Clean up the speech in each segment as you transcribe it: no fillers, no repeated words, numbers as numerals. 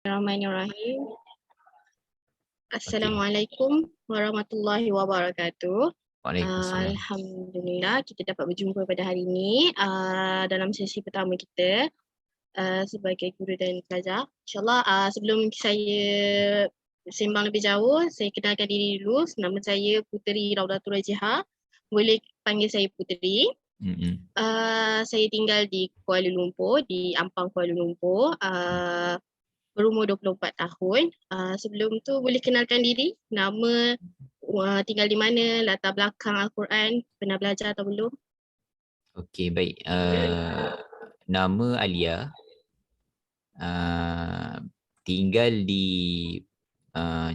Bismillahirrahmanirrahim. Okey. Assalamualaikum warahmatullahi wabarakatuh. Waalaikumsalam. Alhamdulillah kita dapat berjumpa pada hari ini dalam sesi pertama kita sebagai guru dan pelajar. InsyaAllah sebelum saya sembang lebih jauh, saya kenalkan diri dulu. Nama saya Puteri Raudatul Rajiha. Boleh panggil saya Puteri. Saya tinggal di Kuala Lumpur, di Ampang Kuala Lumpur. Berumur 24 tahun. Sebelum tu boleh kenalkan diri, nama, tinggal di mana, latar belakang Al-Quran, pernah belajar atau belum? Okey, baik. Nama Alia. Tinggal di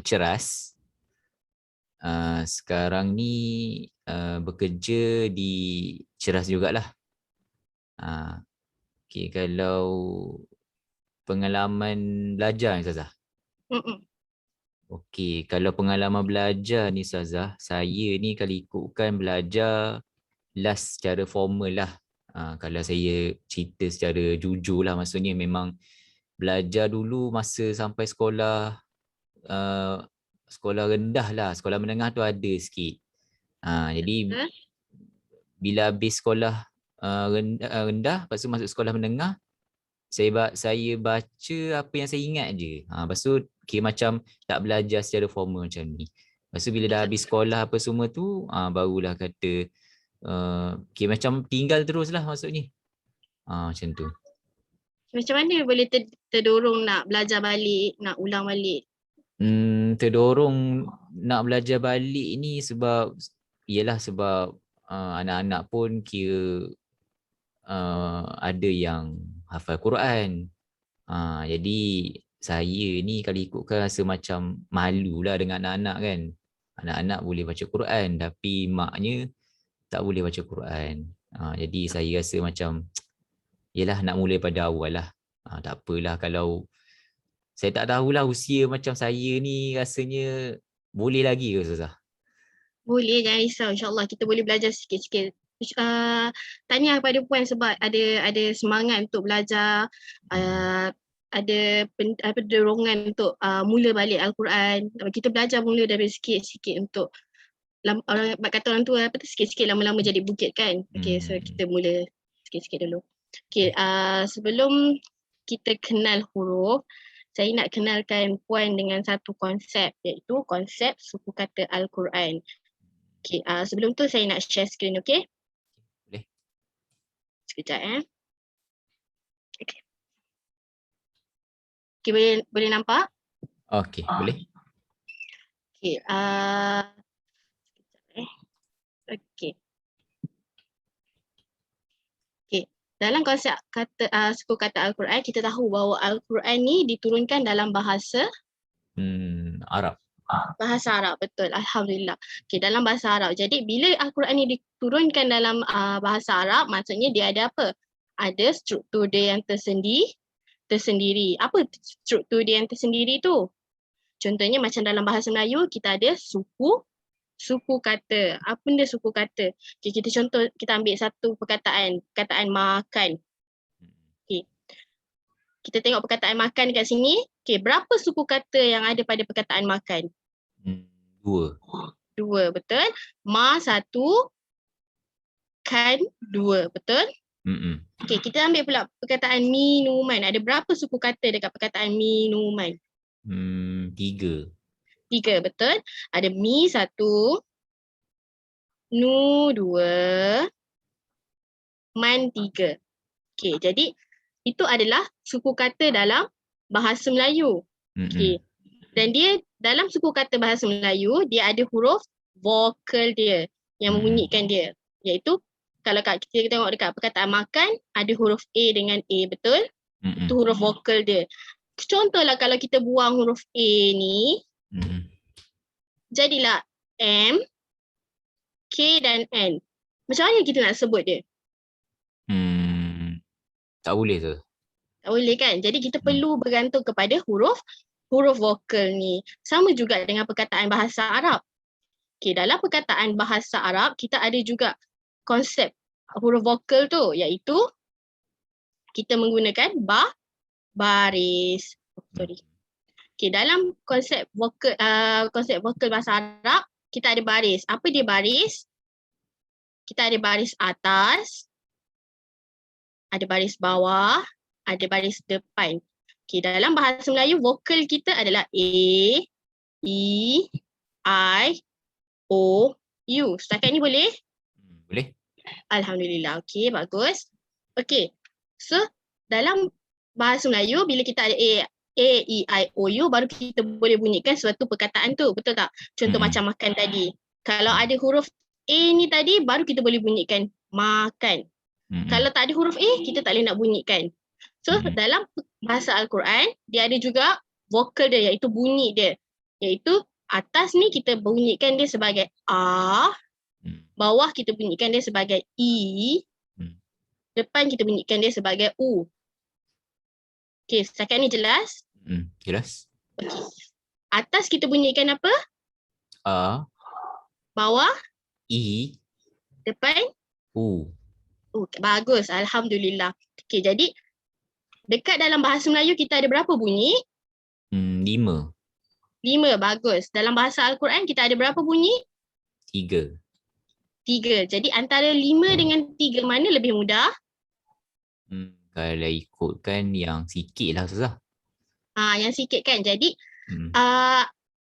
Ceras. Sekarang ni bekerja di Ceras jugalah. Okey, kalau pengalaman belajar ni Ustazah. Okey, kalau pengalaman belajar ni Ustazah, saya ni kalau ikutkan belajar last secara formal lah. Kalau saya cerita secara jujur lah, maksudnya memang belajar dulu masa sampai sekolah sekolah rendah lah, sekolah menengah tu ada sikit. Jadi bila habis sekolah rendah, lepas tu masuk sekolah menengah, saya baca apa yang saya ingat je. Lepas tu macam tak belajar secara formal macam ni. Lepas tu bila dah habis sekolah apa semua tu, barulah kata macam tinggal terus lah maksudnya. Macam tu. Macam mana boleh terdorong nak belajar balik, nak ulang balik? Terdorong nak belajar balik ni sebab anak-anak pun kira ada yang hafal Quran. Jadi saya ni kalau ikutkan rasa macam malu lah dengan anak-anak kan. Anak-anak boleh baca Quran tapi maknya tak boleh baca Quran. Jadi saya rasa macam nak mula pada awal lah. Tak apalah kalau saya tak tahulah usia macam saya ni rasanya boleh lagi ke Ustazah? Boleh, jangan risau. InsyaAllah kita boleh belajar sikit-sikit. Tanya kepada Puan sebab ada semangat untuk belajar, ada dorongan untuk mula balik Al-Quran. Kita belajar mula dari sikit-sikit untuk kata orang tua sikit-sikit lama-lama jadi bukit kan. Okay, so kita mula sikit-sikit dulu. Okay, sebelum kita kenal huruf, saya nak kenalkan Puan dengan satu konsep, iaitu konsep suku kata Al-Quran. Okay, sebelum tu saya nak share screen, okay? Boleh. Sekejap Okay. Okay, boleh nampak? Okay, boleh. Okay, Okay. Okay, dalam konsep suku kata Al-Quran, kita tahu bahawa Al-Quran ni diturunkan dalam bahasa Arab. Bahasa Arab, betul. Alhamdulillah. Okay, dalam bahasa Arab. Jadi bila Al-Quran ni diturunkan dalam bahasa Arab, maksudnya dia ada apa? Ada struktur dia yang tersendiri. Apa struktur dia yang tersendiri tu? Contohnya macam dalam bahasa Melayu, kita ada suku kata. Apa benda suku kata? Okay, kita ambil satu perkataan makan. Okay. Kita tengok perkataan makan dekat sini. Okay, berapa suku kata yang ada pada perkataan makan? 2, betul. Ma 1, kan 2, betul? Okay, kita ambil pula perkataan minuman. Ada berapa suku kata dekat perkataan minuman? 3, betul. Ada mi 1, nu 2, man 3. Okay, jadi itu adalah suku kata dalam bahasa Melayu. Okay. Dan dia dalam suku kata bahasa Melayu, dia ada huruf vokal dia yang membunyikan dia. Iaitu kalau kita tengok dekat perkataan makan, ada huruf A dengan A, betul? Itu huruf vokal dia. Contohlah kalau kita buang huruf A ni, jadilah M, K dan N. Macam mana kita nak sebut dia? Tak boleh tu. Tak boleh kan? Jadi kita perlu bergantung kepada huruf vokal ni. Sama juga dengan perkataan bahasa Arab. Okay, dalam perkataan bahasa Arab, kita ada juga konsep huruf vokal tu, iaitu kita menggunakan baris. Okay, dalam konsep vokal bahasa Arab, kita ada baris. Apa dia baris? Kita ada baris atas, ada baris bawah, ada baris depan. Okay, dalam bahasa Melayu, vokal kita adalah A, E, I, O, U. Setakat ni boleh? Boleh? Alhamdulillah. Okay, bagus. Okay, so dalam bahasa Melayu, bila kita ada E, I, O, U, baru kita boleh bunyikan suatu perkataan tu. Betul tak? Contoh macam makan tadi. Kalau ada huruf A ni tadi, baru kita boleh bunyikan makan. Kalau tak ada huruf A, kita tak boleh nak bunyikan. So, dalam bahasa Al-Quran, dia ada juga vokal dia, iaitu bunyi dia. Iaitu atas ni kita bunyikan dia sebagai A, bawah kita bunyikan dia sebagai I, depan kita bunyikan dia sebagai U. Okay, setakat ni jelas? Jelas. Okay. Atas kita bunyikan apa? A, Bawah, I, depan, U. Bagus, Alhamdulillah. Okay, jadi dekat dalam bahasa Melayu kita ada berapa bunyi? 5. 5, bagus. Dalam bahasa Al-Quran kita ada berapa bunyi? 3. 3. Jadi antara 5 dengan 3 mana lebih mudah? Kalau ikutkan yang sikit lah susah. Yang sikit kan. Jadi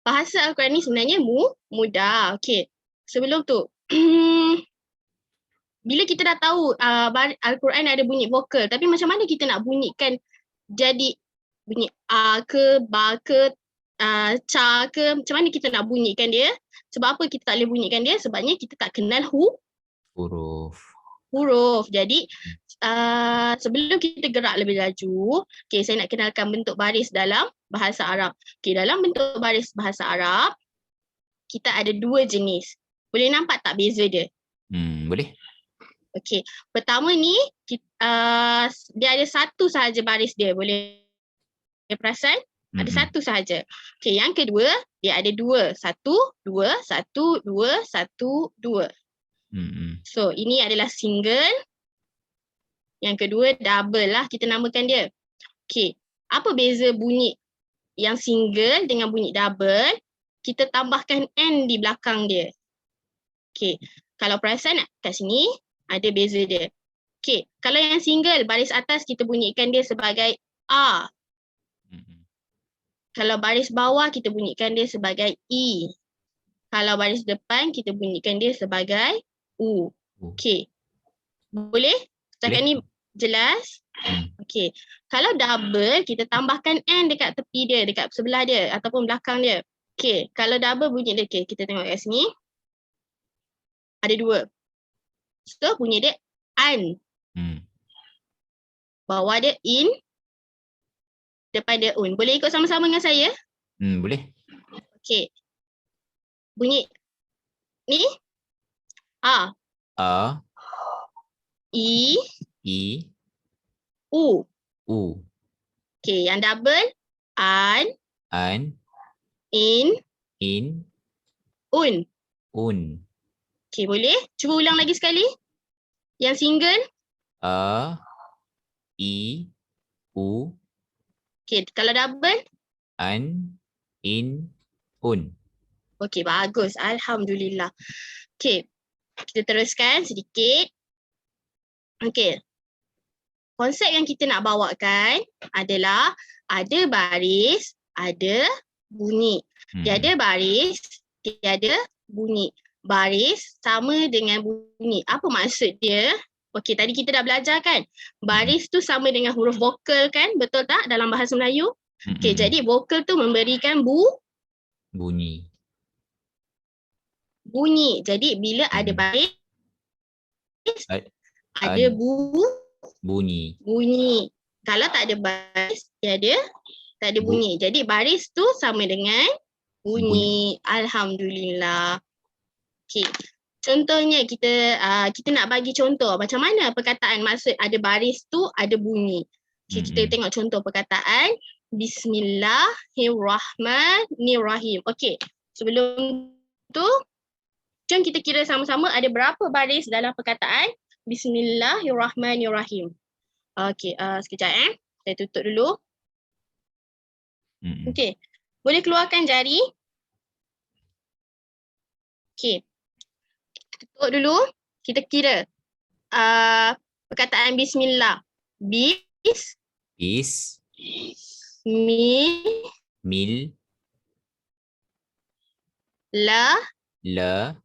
bahasa Al-Quran ni sebenarnya mudah. Okay. Sebelum tu, bila kita dah tahu Al-Quran ada bunyi vokal, tapi macam mana kita nak bunyikan jadi bunyi A ke, Ba ke, Ca ke, macam mana kita nak bunyikan dia? Sebab apa kita tak boleh bunyikan dia? Sebabnya kita tak kenal huruf. Jadi sebelum kita gerak lebih laju, okay, saya nak kenalkan bentuk baris dalam bahasa Arab. Okay, dalam bentuk baris bahasa Arab, kita ada 2 jenis. Boleh nampak tak beza dia? Boleh. Okay, pertama ni dia ada satu sahaja baris dia. Boleh perasan? Ada satu sahaja. Okay, yang kedua dia ada 2. 1, 2, 1, 2, 1, 2. So, ini adalah single. Yang kedua double lah kita namakan dia. Okay, apa beza bunyi yang single dengan bunyi double? Kita tambahkan N di belakang dia. Okay, kalau perasan kat sini ada beza dia. Okay, kalau yang single baris atas kita bunyikan dia sebagai A. Kalau baris bawah kita bunyikan dia sebagai I. Kalau baris depan kita bunyikan dia sebagai U. Okay, boleh? Setakat ni jelas? Okay. Kalau double, kita tambahkan N dekat tepi dia, dekat sebelah dia ataupun belakang dia. Okay. Kalau double bunyi dia, okay, kita tengok kat sini. Ada 2. So, bunyi dia an. Bawah dia in. Depan dia un. Boleh ikut sama-sama dengan saya? Boleh. Okay. Bunyi ni A. A, I, I, U. U. Okay, yang double an, in, un. Okay, boleh? Cuba ulang lagi sekali. Yang single. A, I, U. Okay, kalau double. An, in, un. Okay, bagus. Alhamdulillah. Okay, kita teruskan sedikit. Okay. Konsep yang kita nak bawakan adalah ada baris, ada bunyi. Tiada baris, tiada bunyi. Baris sama dengan bunyi. Apa maksud dia? Okey, tadi kita dah belajar kan? Baris tu sama dengan huruf vokal kan? Betul tak dalam bahasa Melayu? Okey, jadi vokal tu memberikan bunyi. Jadi bila ada baris, ada bunyi. Kalau tak ada baris, tak ada bunyi. Jadi baris tu sama dengan bunyi. Alhamdulillah. Okey. Contohnya kita nak bagi contoh macam mana perkataan maksud ada baris tu ada bunyi. Okay, kita tengok contoh perkataan Bismillahirrahmanirrahim. Okey. Sebelum tu jom kita kira sama-sama ada berapa baris dalam perkataan Bismillahirrahmanirrahim. Okey, sekejap saya tutup dulu. Okey. Boleh keluarkan jari. Okey. Tutup dulu. Kita kira perkataan bismillah. Bis, Is, mi, mil, la, la,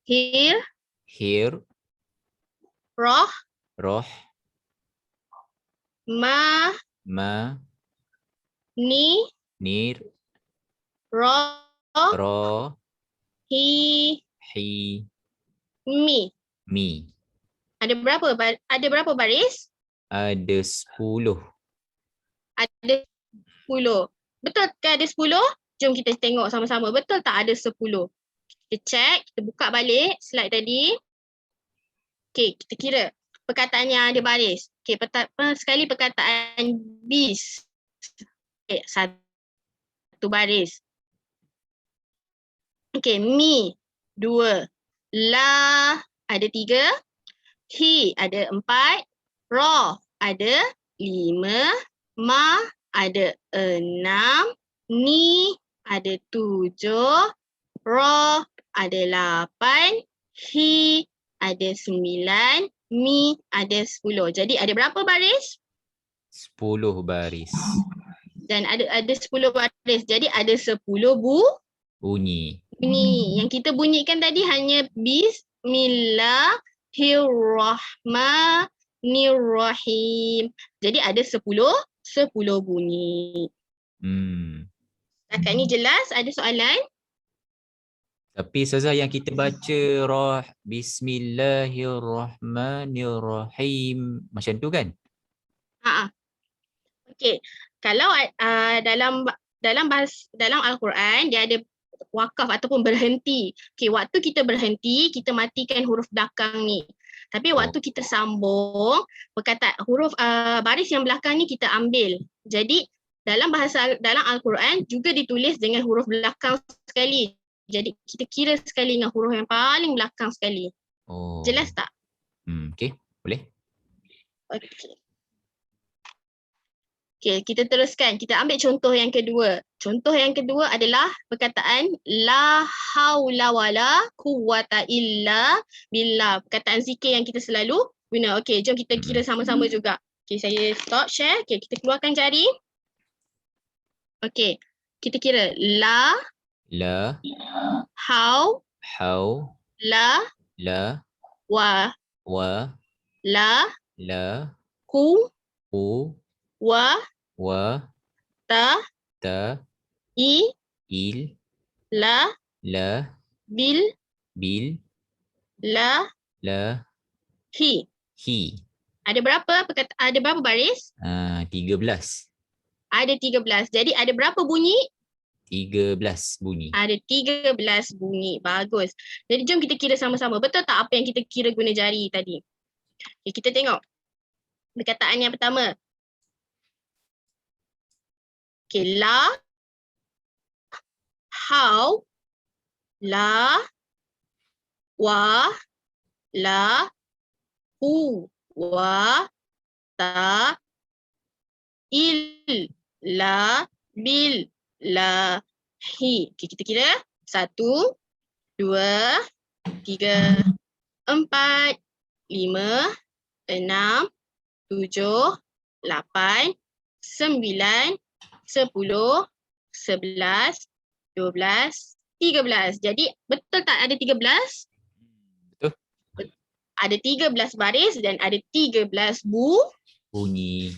hir, hir, roh, roh, ma, ma, ni, nir, roh, ro, hi, hi, mi. mi. Ada berapa baris? Ada 10. Ada 10. Betul ke ada 10? Jom kita tengok sama-sama. Betul tak ada 10? Kita check, kita buka balik slide tadi. Okey, kita kira perkataan yang ada baris. Okey, sekali perkataan bis. Okey, satu baris. Okey, mi 2. La ada 3. Hi ada 4. Ro ada 5. Ma ada 6. Ni ada 7. Ro ada 8. Hi ada 9. Mi ada 10. Jadi ada berapa baris? 10 baris. Dan ada 10 baris. Jadi ada 10 Bunyi. bunyi. Yang kita bunyikan tadi hanya Bismillahirrahmanirrahim. Jadi ada 10 bunyi. Setakat ni jelas? Ada soalan? Tapi Ustazah yang kita baca Bismillahirrahmanirrahim macam tu kan? Okey. Kalau dalam Al-Quran dia ada wakaf ataupun berhenti. Okey, waktu kita berhenti, kita matikan huruf belakang ni. Tapi waktu kita sambung, huruf baris yang belakang ni kita ambil. Jadi dalam Al-Quran juga ditulis dengan huruf belakang sekali. Jadi kita kira sekali dengan huruf yang paling belakang sekali. Jelas tak? Okey, boleh. Okey. Okey, kita teruskan. Kita ambil contoh yang kedua. Contoh yang kedua adalah perkataan la haula wala quwwata illa billah. Perkataan zikir yang kita selalu guna. Okey, jom kita kira sama-sama juga. Okey, saya stop share. Okey, kita keluarkan jari. Okey, kita kira la, hau, la, wa, la, ku, wa, ta, il, la, bil, la, hi. Ada berapa baris? 13. Ada 13. Jadi ada berapa bunyi? 13 bunyi. Ada 13 bunyi. Bagus. Jadi jom kita kira sama-sama. Betul tak apa yang kita kira guna jari tadi? Okay, kita tengok. Perkataan yang pertama. Okay, la, hau, la, wa, la, hu, wa, ta, il, la, bil, la, hi. Okay, kita kira. 1, 2, 3, 4, 5, 6, 7, 8, 9, 10, 11, 12, 13. Jadi betul tak ada 13? Betul. Ada 13 baris dan ada 13 bunyi.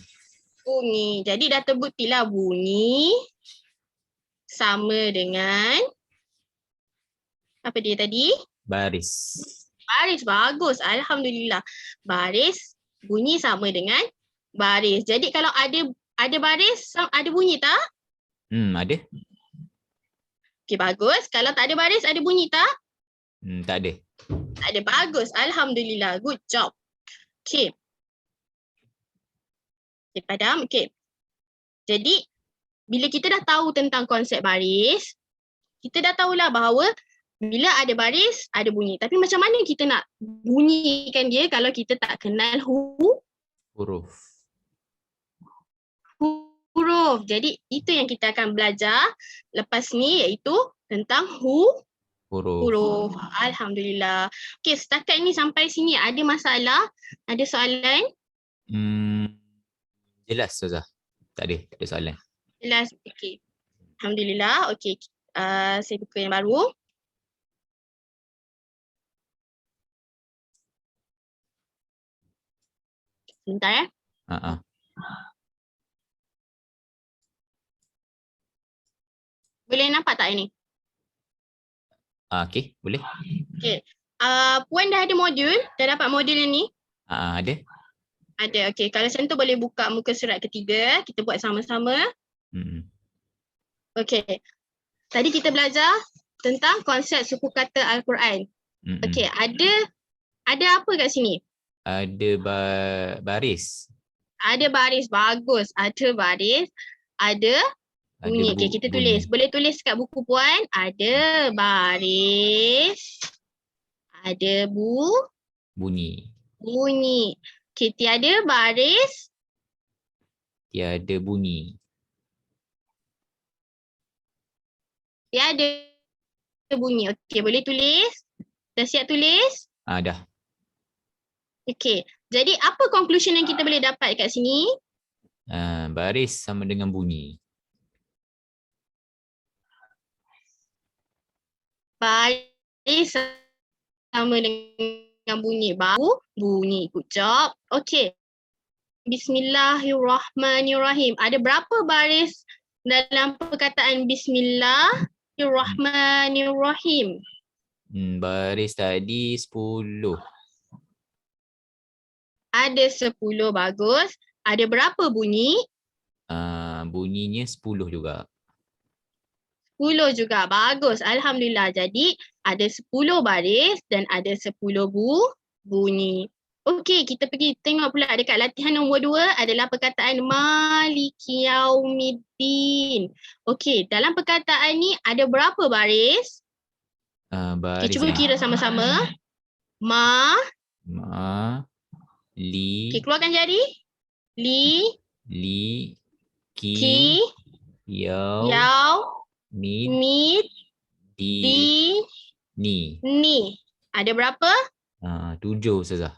Jadi dah terbuktilah bunyi sama dengan apa dia tadi? Baris. Baris, bagus. Alhamdulillah. Baris, bunyi sama dengan baris. Jadi kalau ada baris, ada bunyi tak? Ada. Okey, bagus. Kalau tak ada baris, ada bunyi tak? Tak ada. Tak ada. Bagus. Alhamdulillah. Good job. Okey. Okay, padam. Okey. Jadi, bila kita dah tahu tentang konsep baris, kita dah tahulah bahawa bila ada baris, ada bunyi. Tapi macam mana kita nak bunyikan dia kalau kita tak kenal huruf? huruf. Jadi itu yang kita akan belajar lepas ni, iaitu tentang huruf. Alhamdulillah. Okey, setakat ni sampai sini ada masalah? Ada soalan? Jelas Ustazah. Tak ada soalan. Jelas. Okey. Alhamdulillah. Okey. Saya buka yang baru. Sebentar ya. Boleh nampak tak ini? Okey, boleh. Okey. Puan dah ada modul? Dah dapat modul yang ni? Ada. Ada. Okey. Kalau macam tu boleh buka muka surat ketiga. Kita buat sama-sama. Okey. Tadi kita belajar tentang konsep suku kata Al-Quran. Okey. Ada apa kat sini? Ada baris. Ada baris. Bagus. Ada baris. Ada bunyi. Okey, kita tulis. Boleh tulis kat buku puan. Ada baris. Ada bunyi. Okey, tiada baris. Tiada bunyi. Tiada bunyi. Okey, boleh tulis? Dah siap tulis? Dah. Okey. Jadi apa conclusion yang kita boleh dapat kat sini? Baris sama dengan bunyi. Baris sama dengan bunyi. Bunyi. Good job. Okey. Bismillahirrahmanirrahim. Ada berapa baris dalam perkataan Bismillahirrahmanirrahim? Baris tadi 10. Ada 10, bagus. Ada berapa bunyi? Bunyinya 10 juga. 10 juga, bagus. Alhamdulillah. Jadi ada 10 baris dan ada 10 bunyi. Okey, kita pergi tengok pula dekat latihan nombor 2 adalah perkataan Maliki Yaumiddin. Okey, dalam perkataan ni ada berapa baris? Baris. Okay, cuba kira sama-sama. Li. Okay, keluarkan jari. Li. Ki. Yau. Mid. Di. Ni. Ada berapa? 7 Ustazah.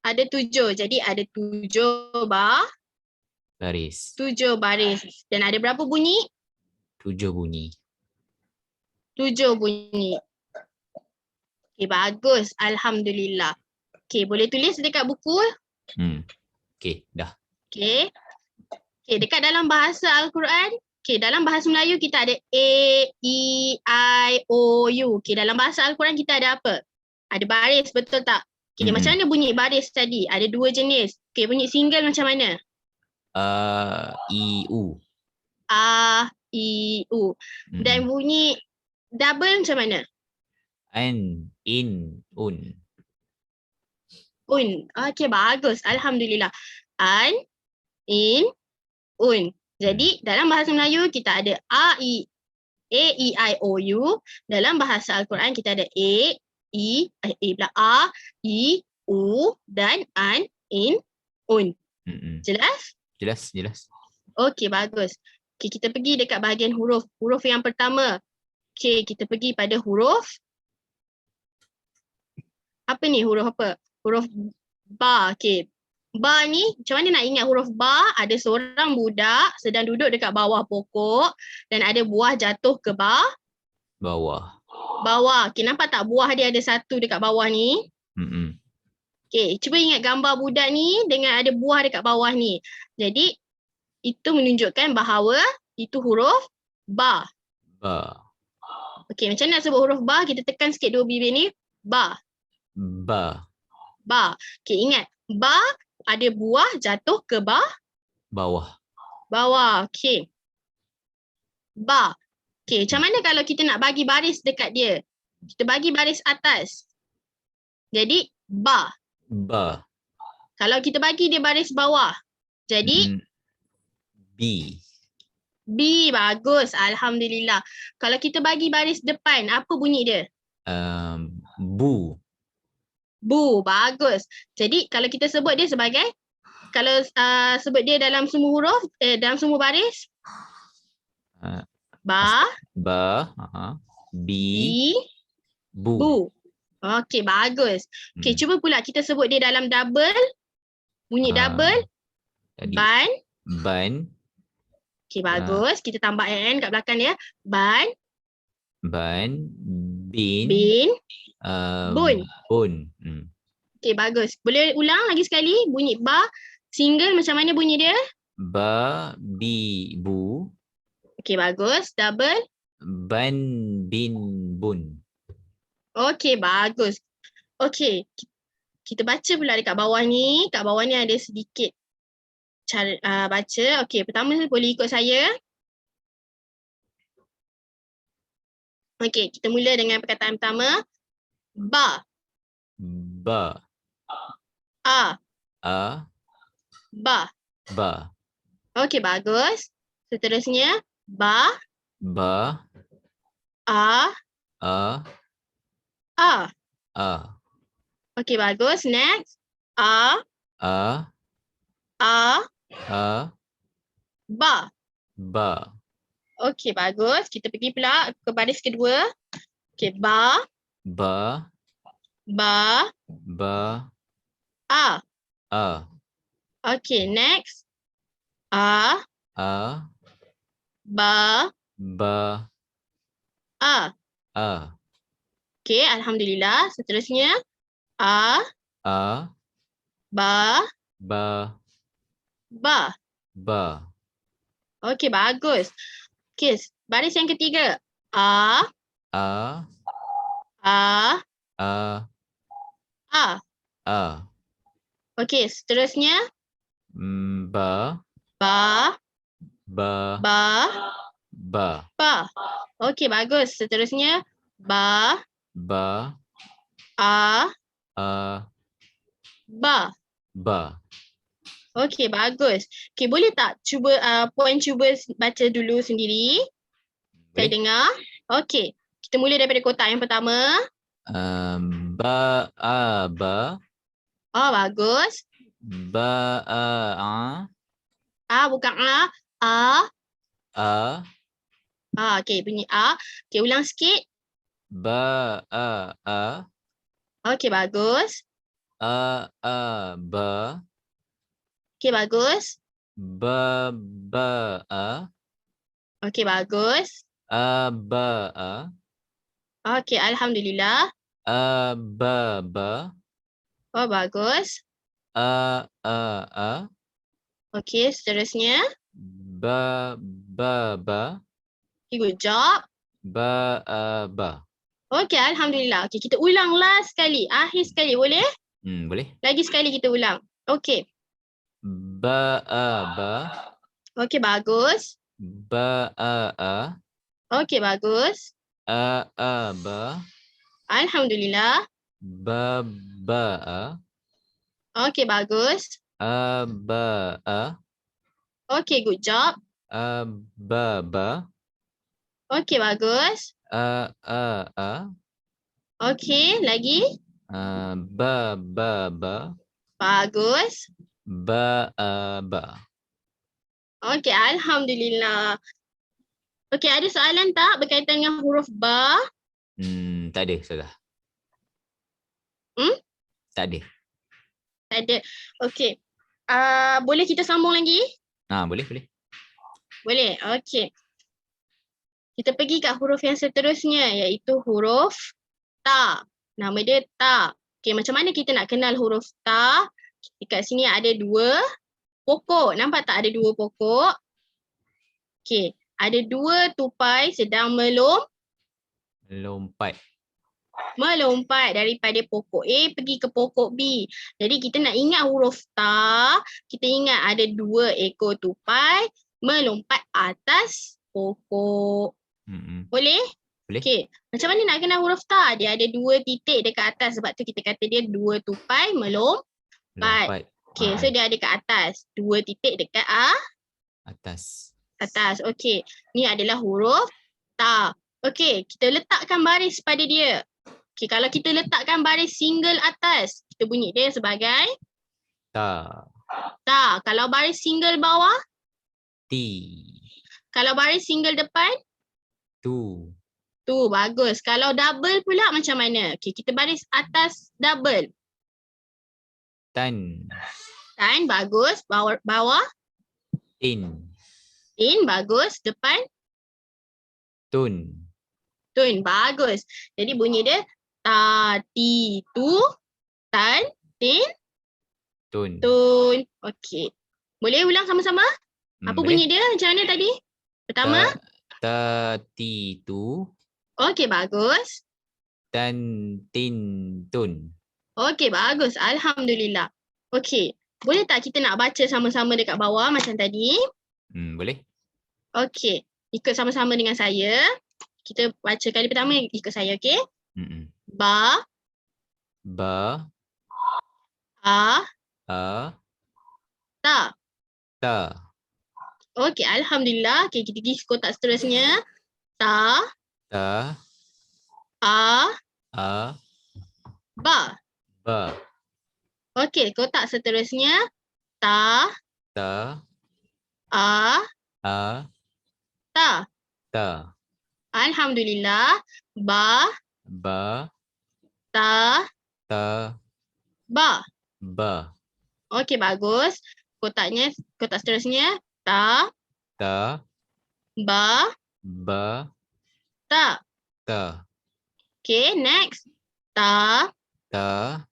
Ada 7. Jadi ada 7 baris. 7 baris. Dan ada berapa bunyi? 7 bunyi. 7 bunyi. Okay, bagus. Alhamdulillah. Okay, boleh tulis dekat buku? Okay, dah. Okay. Okay, dekat dalam bahasa Al-Quran, okay, dalam bahasa Melayu kita ada A, E, I, O, U. Okay, dalam bahasa Al-Quran kita ada apa? Ada baris, betul tak? Okay, macam mana bunyi baris tadi? Ada 2 jenis. Okay, bunyi single macam mana? I, U. I, U. Dan bunyi double macam mana? An, in, un. Okay, bagus. Alhamdulillah. An, in, un. Jadi dalam bahasa Melayu kita ada A, I, O, U. Dalam bahasa Al-Quran kita ada A, I, U dan an, in, un. Jelas? Jelas. Okey, bagus. Okey, kita pergi dekat bahagian huruf. Huruf yang pertama. Okey, kita pergi pada huruf. Apa ni huruf apa? Huruf ba. Okey. Ba ni, macam mana nak ingat huruf ba? Ada seorang budak sedang duduk dekat bawah pokok dan ada buah jatuh ke bawah. Okey, nampak tak buah dia ada satu dekat bawah ni? Okey, cuba ingat gambar budak ni dengan ada buah dekat bawah ni. Jadi, itu menunjukkan bahawa itu huruf ba. Okey, macam mana nak sebut huruf ba? Kita tekan sikit dua bibir ni. Ba. Okey, ingat. Ba ada buah jatuh ke bawah. Okey. Ba. Okey, macam mana kalau kita nak bagi baris dekat dia? Kita bagi baris atas. Jadi, ba. Kalau kita bagi dia baris bawah. Jadi, B. Bagus. Alhamdulillah. Kalau kita bagi baris depan, apa bunyi dia? Bu. Bagus. Jadi kalau kita sebut dia sebagai kalau sebut dia dalam semua huruf, dalam semua baris, Uh, ba, ba, bi, bi, bu. bu. Okey, bagus. Okey, Hmm. cuba pula kita sebut dia dalam double, bunyi double, Tadi ban. ban, Okey, bagus. Kita tambah n kat belakang dia. Ban, ban, bin, bin, uh, bun. bun. Okey, bagus. Boleh ulang lagi sekali bunyi ba, single macam mana bunyi dia? Ba, bi, bu, Okey, bagus. Double. ban, bin, bun. Okey, bagus. Okey, kita baca pula dekat bawah ni. Kat bawah ni ada sedikit cara baca. Okey, pertama boleh ikut saya. Okey, kita mula dengan perkataan pertama. Ba, Ba, a, a, ba. ba, Okey, bagus. Seterusnya, ba, ba, a, a, a. a, Okey, bagus. Next. A, a, a, ba. ba, Okey, bagus. Kita pergi pula ke baris kedua. Okey, ba, ba, ba, ba, a. a, Okey, next. A, a, ba, ba, a. a, Okey, alhamdulillah. Seterusnya, a, a, ba, ba, ba. ba, Okey, bagus. Okey, baris yang ketiga. A, a, a, a, a. a, Okey, seterusnya, ba, ba, ba, ba, ba, ba. Okey, bagus. Seterusnya, ba, ba, a, a, ba. ba. Okey, bagus. Okey, boleh tak cuba Puan cuba baca dulu sendiri? Saya Boleh? dengar. Okey, kita mula daripada kotak yang pertama. Ba, a, ba, Oh, bagus. ba, a, A bukan a. A. a, Okey, bunyi a. Okey, ulang sikit. ba, a, Okey, bagus. a, ba, Okey, bagus. ba, a, Okey, bagus. ba, Okey, alhamdulillah. ba, Oh, bagus. a, Okey, seterusnya. ba, ba, Okay, good job. ba, ba. Okey, alhamdulillah. Okey, kita ulang last sekali. Akhir sekali, boleh? Boleh? Lagi sekali kita ulang. Okey. Ba, ba, Okey, bagus. ba, a, Okey, bagus. ba, Alhamdulillah. ba, a, Okey, bagus. ba, Okey, good job. ba, Okey, bagus. a, Okey, lagi. ba, Bagus. ba, ba. Okey, alhamdulillah. Okey, ada soalan tak berkaitan dengan huruf ba? Tak ada, Ustazah. Hmm? Tak ada. Tak ada. Okey. Boleh kita sambung lagi? Boleh, boleh. Boleh. Okey. Kita pergi kat huruf yang seterusnya iaitu huruf ta. Nama dia ta. Okey, macam mana kita nak kenal huruf ta? Dekat sini ada dua pokok. Nampak tak ada dua pokok? Okey, ada dua tupai sedang Lompat. melompat daripada pokok A pergi ke pokok B. Jadi kita nak ingat huruf ta, kita ingat ada dua ekor tupai melompat atas pokok. Boleh? Boleh. Okey, macam mana nak kenal huruf ta? Dia ada dua titik dekat atas, sebab tu kita kata dia dua tupai melompat. Lompat. Okey, so dia ada kat atas. Dua titik dekat Atas. atas. Okey, ni adalah huruf ta. Okey, kita letakkan baris pada dia. Okey, kalau kita letakkan baris single atas, kita bunyi dia sebagai Ta. Ta. Kalau baris single bawah? Ti. Kalau baris single depan? Tu. Tu, bagus. Kalau double pula macam mana? Okey, kita baris atas double. Tan. Tan, bagus. Bawah? Tin. Tin, bagus. Depan? Tun. Tun, bagus. Jadi bunyi dia ta, ti, tu, tan, tin, Tun. tun. Okey. Boleh ulang sama-sama? Apa Boleh. bunyi dia? Macam mana tadi? Pertama? Ta, ti, tu. Okey, bagus. Tan, tin, tun. Okey, bagus. Alhamdulillah. Okey. Boleh tak kita nak baca sama-sama dekat bawah macam tadi? Boleh. Okey. Ikut sama-sama dengan saya. Kita baca kali pertama ikut saya, okey? Ba, Ba. a, A. ta. Ta. Okey, alhamdulillah. Okey, kita pergi kotak seterusnya. Ta, Ta. a, A. ba. Ba. Okey, kotak seterusnya. Ta, Ta. a, A. ta. Ta. Alhamdulillah. Ba, Ba. ta, Ta. ba. Ba. Okey, bagus. Kotak seterusnya. Ta, Ta. ba, Ba. ta. Ta. Okey, next. Ta, Ta.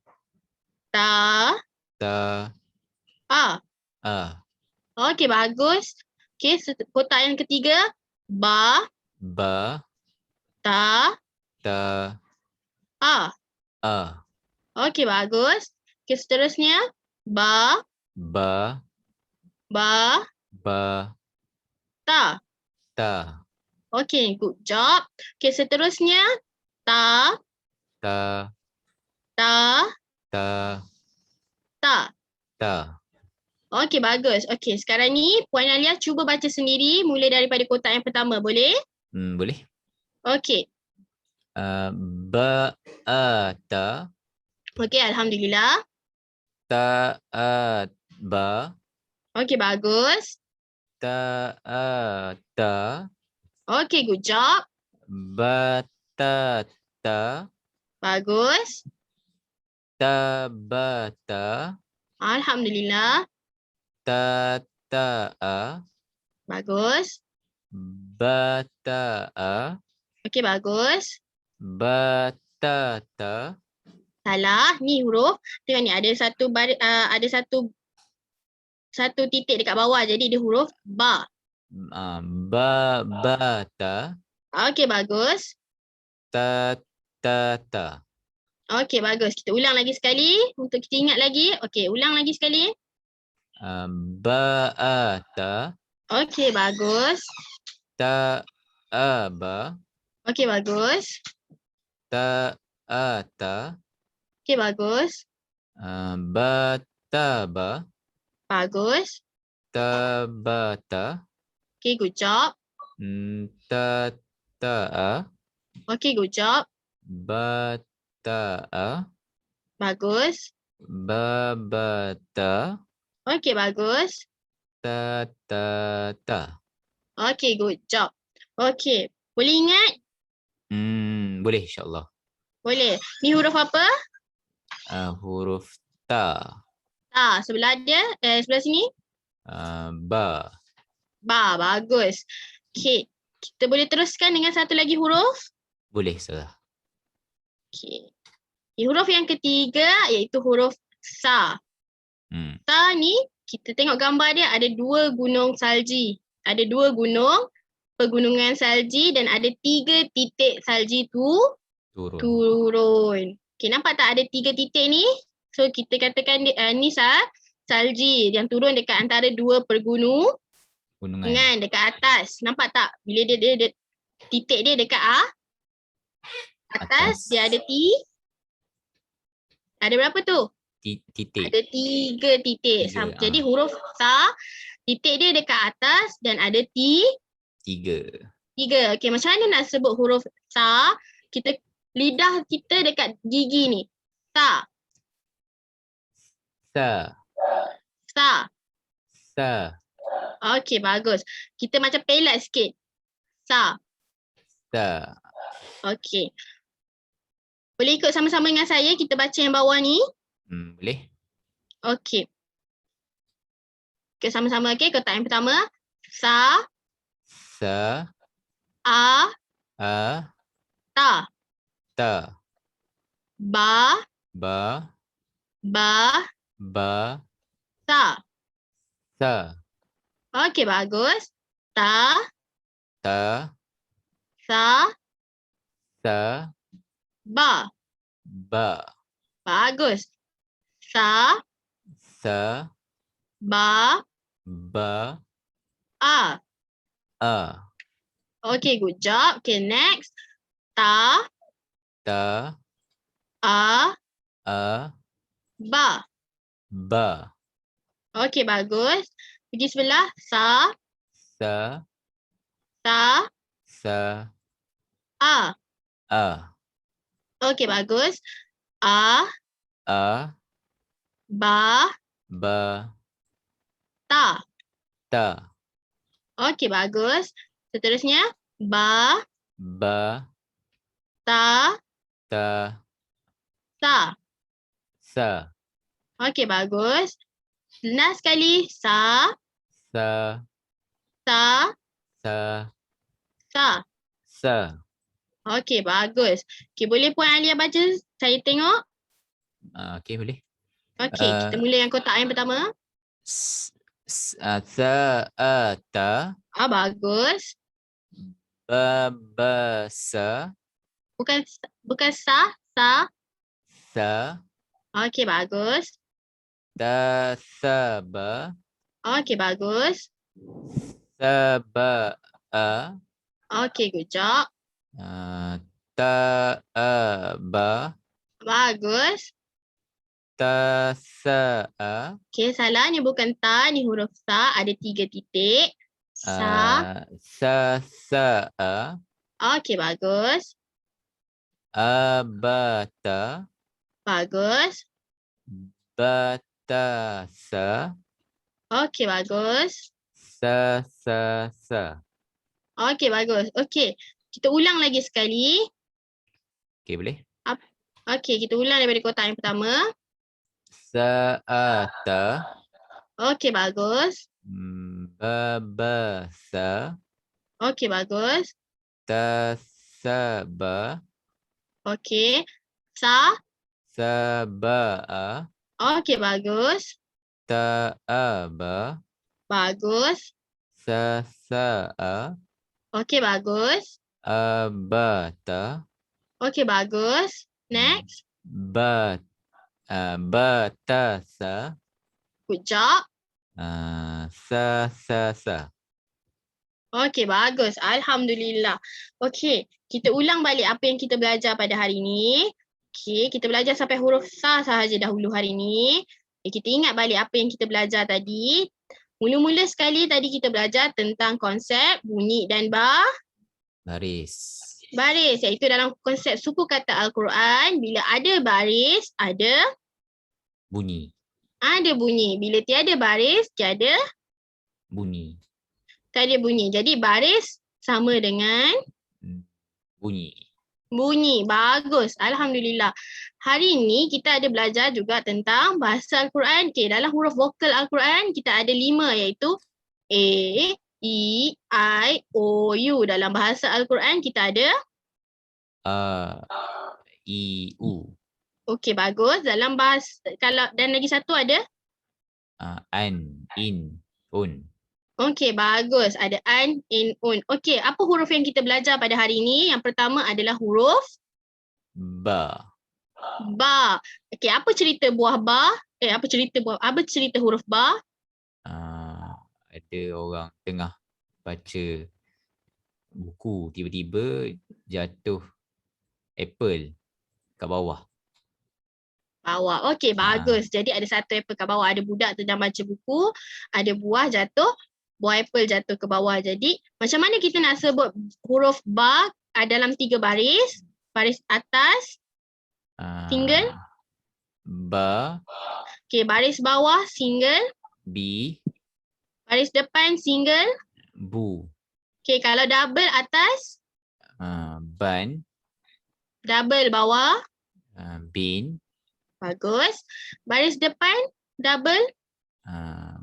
ta, Ta. a. A. Okey, bagus. Okey, kotak yang ketiga. Ba, Ba. ta, Ta. a. A. Okey, bagus. Okey, seterusnya. Ba, Ba. ba, Ba. ta. Ta. Okey, good job. Okey, seterusnya. Ta, Ta. ta, Ta. ta. Ta. Okey, bagus. Okey, sekarang ni Puan Alia cuba baca sendiri mulai daripada kotak yang pertama. Boleh? Boleh. Okey. Ba. A. Ta. Okey, alhamdulillah. Ta. A. Ba. Okey, bagus. Ta. A. Ta. Okey, good job. Ba. Ta. Ta. Bagus. Ta. Ba. Ta. Alhamdulillah. Ta. Ta. A. Bagus. Ba. Ta. A. Okey, bagus. Ba. Ta. Ta. Salah. Ni huruf. Tengok ni ada ada satu titik dekat bawah. Jadi dia huruf ba. Ba. Ba. Ta. Okey, bagus. Ta. Ta. Ta. Okey, bagus. Kita ulang lagi sekali untuk kita ingat lagi. Okey, ulang lagi sekali. Ba. A. Ta. Okey, bagus. Ta. A. Ba. Okey, bagus. Ta. A. Ta. Okey, bagus. Ba. Ta. Ba. Bagus. Ta. Ba. Ta. Okey, good job. Ta. Ta. A. Okey, good job. Ba. Ta. A. Bagus. Ba. Ba. Ta. Okey, bagus. Ta. Ta. Ta. Okey, good job. Okey, boleh ingat? Boleh insyaAllah. Boleh. Ni huruf apa? Huruf ta. Ta, sebelah dia, sebelah sini. Ba. Ba, bagus. Okey, kita boleh teruskan dengan satu lagi huruf. Boleh salah. Okey. Huruf yang ketiga iaitu huruf sa. Sa ni, kita tengok gambar dia ada dua gunung salji. Ada dua gunung, pegunungan salji dan ada 3 titik salji turun. Okey, nampak tak ada 3 titik ni? So kita katakan ni salji yang turun dekat antara dua pergunungan dekat atas. Nampak tak? Bila dia titik dia dekat atas, dia ada ada berapa tu? Titik. Ada 3 titik. Jadi huruf sa, titik dia dekat atas dan ada 3. Okey, macam mana nak sebut huruf sa? Lidah kita dekat gigi ni. Sa. Sa. Sa. Sa. Okey, bagus. Kita macam pelat sikit. Sa. Sa. Okey. Boleh ikut sama-sama dengan saya, kita baca yang bawah ni. Boleh? Okey. Ikut sama-sama, okey. Kotak yang pertama. Sa. Sa. A. A. Ta. Ta. Ba. Ba. Ba. Ba. Sa. Sa. Okey, bagus. Ta. Ta. Sa. Sa. Ba. Ba. Bagus. Sa. Sa. Ba. Ba. A. A. Okay, good job. Okay, next. Ta. Ta. A. A. Ba. Ba. Okay, bagus. Pergi sebelah. Sa. Sa. Sa. Sa. A. A. Okay, bagus. A. A. Ba. Ba. Ta. Ta. Okay, bagus. Seterusnya. Ba. Ba. Ta. Ta. Sa. Sa. Okay, bagus. Last sekali. Sa. Sa. Sa. Sa. Sa. Sa. Okay, bagus. Okay, boleh Puan Alia baca? Saya tengok. Okey, boleh. Okay, kita mula yang kotak yang pertama. Sa. A. Ta. Bagus. Ba. Ba. Sa. Bukan sa. Sa. Sa. Okay, bagus. Ta. Sa. Ba. Okay, bagus. Sa. Ba. A. Okay, good job. Ta. A. Ba. Bagus. Ta. Sa. A. Okay, salah. Ni bukan ta. Ni huruf sa. Ada 3 titik. Sa. Sa. Sa. A. Okay, bagus. A. Ba. Ta. Bagus. Ba. Ta. Sa. Okay, bagus. Sa. Sa. Sa. Okay, bagus. Okay, kita ulang lagi sekali. Okey, boleh? Okay, kita ulang daripada kotak yang pertama. Sa. A. Ta. Okay, bagus. Ba. Ba. Sa. Okay, bagus. Ta. Sa. Ba. Okay. Sa. Sa. Ba. A. Okay, bagus. Ta. A. Ba. Bagus. Sa. Sa. A. Okay, bagus. A. Ba. Ta. Okay, bagus. Next. Ba. Ba. Ta. Sa. Good job. Sa. Sa. Sa. Okay, bagus. Alhamdulillah. Okay, kita ulang balik apa yang kita belajar pada hari ini. Okay, kita belajar sampai huruf sa sahaja dahulu hari ini. Okay, kita ingat balik apa yang kita belajar tadi. Mula-mula sekali tadi kita belajar tentang konsep bunyi dan Baris. baris. Iaitu dalam konsep suku kata Al-Quran, bila ada baris, ada Bunyi. bunyi. Bila tiada baris, tiada Bunyi. bunyi. Jadi baris sama dengan Bunyi. bunyi. Bagus. Alhamdulillah. Hari ini kita ada belajar juga tentang bahasa Al-Quran. Okay, dalam huruf vokal Al-Quran kita ada 5 iaitu A, E, I, O, U. Dalam bahasa Al-Quran kita ada A, I, U. okey, bagus. Dalam bahasa dan lagi satu ada An, in, un. okey, bagus. Ada an, in, un. Okey, apa huruf yang kita belajar pada hari ini? Yang pertama adalah huruf Ba. ba. Okey, apa cerita buah ba? Apa cerita huruf ba? Ada orang tengah baca buku, tiba-tiba jatuh apple kat bawah. Bawah. Okey, bagus. Jadi ada satu apple kat bawah. Ada budak sedang baca buku, ada buah jatuh, buah apple jatuh ke bawah. Jadi macam mana kita nak sebut huruf ba dalam 3 baris? Baris atas, single. Ba. Okey, baris bawah, single. B, Baris depan single. bu, Okay, kalau double atas, ban, double bawah. bin, Bagus. Baris depan, double.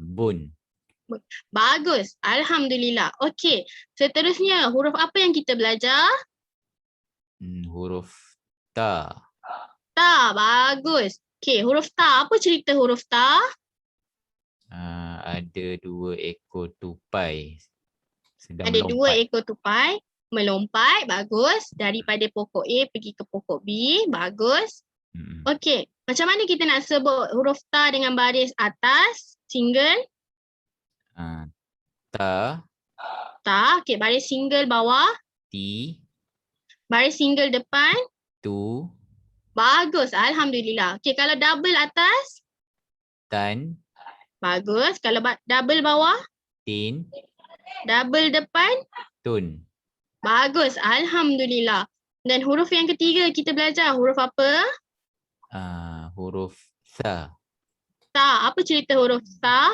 bun. Bagus. Alhamdulillah. Okay, seterusnya huruf apa yang kita belajar? Huruf ta. Ta. Bagus. Okay, huruf ta. Apa cerita huruf ta? Ada 2 ekor tupai sedang Ada 2 melompat. ekor tupai melompat. Bagus. Daripada pokok A pergi ke pokok B. Bagus. Okey. Macam mana kita nak sebut huruf ta dengan baris atas? Single. Ta, Ta. Okey. Baris single bawah. ti, Baris single depan. tu, Bagus. Alhamdulillah. Okey. Kalau double atas? tan, Bagus. Kalau double bawah? tin, Double depan? tun. Bagus. Alhamdulillah. Dan huruf yang ketiga kita belajar huruf apa? Huruf sa. Ta. Apa cerita huruf ta?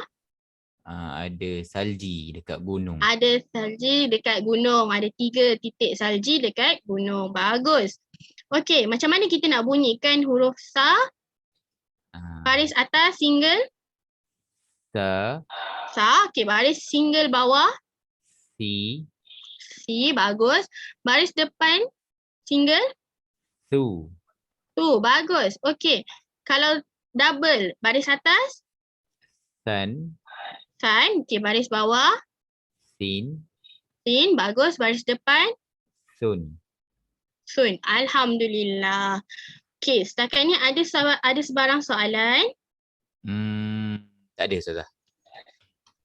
Ada salji dekat gunung. Ada salji dekat gunung. Ada 3 titik salji dekat gunung. Bagus. Okey, macam mana kita nak bunyikan huruf sa? Baris atas single. Sa, Sa. Okey, baris single bawah. si, Si. Bagus. Baris depan single. su, Tu. Bagus. Okey. Kalau double, baris atas. san, San. Okey, baris bawah. sin, Sin. Bagus. Baris depan. sun. Sun. Alhamdulillah. Okey, setakat ni ada sebarang soalan? Tak ada, Ustazah.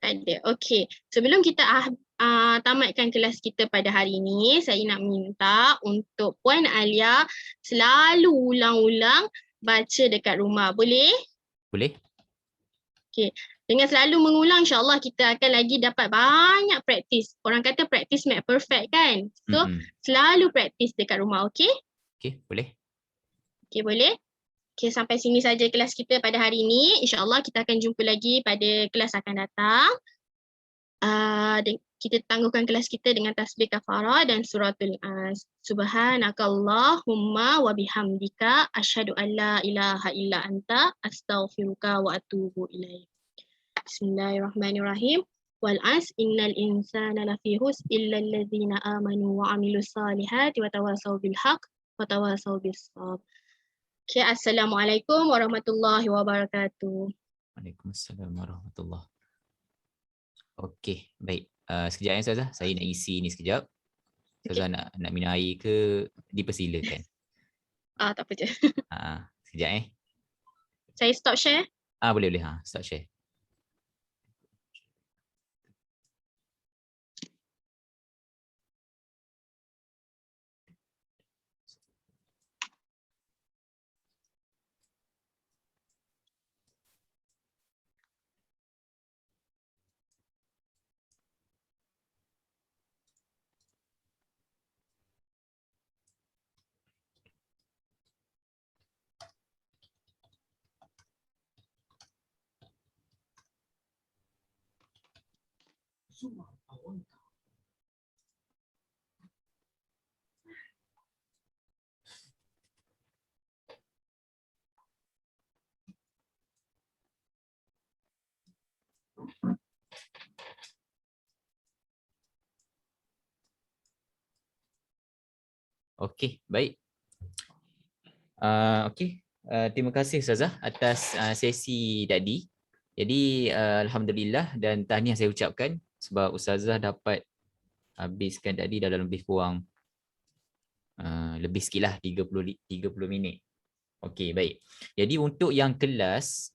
Tak ada. Okey. Sebelum kita tamatkan kelas kita pada hari ini, saya nak minta untuk Puan Alia selalu ulang-ulang baca dekat rumah. Boleh? Boleh? Okey. Dengan selalu mengulang, insyaAllah kita akan lagi dapat banyak praktis. Orang kata praktis make perfect kan? So, selalu praktis dekat rumah. Okey? Okey, boleh. Okey, boleh? Okey, sampai sini saja kelas kita pada hari ini. InsyaAllah kita akan jumpa lagi pada kelas akan datang. Kita tangguhkan kelas kita dengan tasbih kafarah dan suratul As. Subhanakallahumma wa bihamdika asyhadu an la ilaha illa anta astaghfiruka wa atubu ilaik. Bismillahirrahmanirrahim. Wal as innal insana lafi husn illa alladhina amanu wa amilus salihati wa tawasaw bil haqq wa tawasaw bis sabr. Okay, Assalamualaikum warahmatullahi wabarakatuh. Waalaikumsalam warahmatullahi. Okey, baik. Sekejap ya Ustazah, saya nak isi ni sekejap. Ustazah nak minum air ke dipersilakan? Tak apa je. Sekejap Saya stop share. Boleh. Stop share. Okey, baik. Okey, terima kasih Ustazah atas sesi tadi. Jadi alhamdulillah dan tahniah saya ucapkan sebab Ustazah dapat habiskan tadi dalam lebih kurang lebih sikitlah 30 minit. Okey, baik. Jadi untuk yang kelas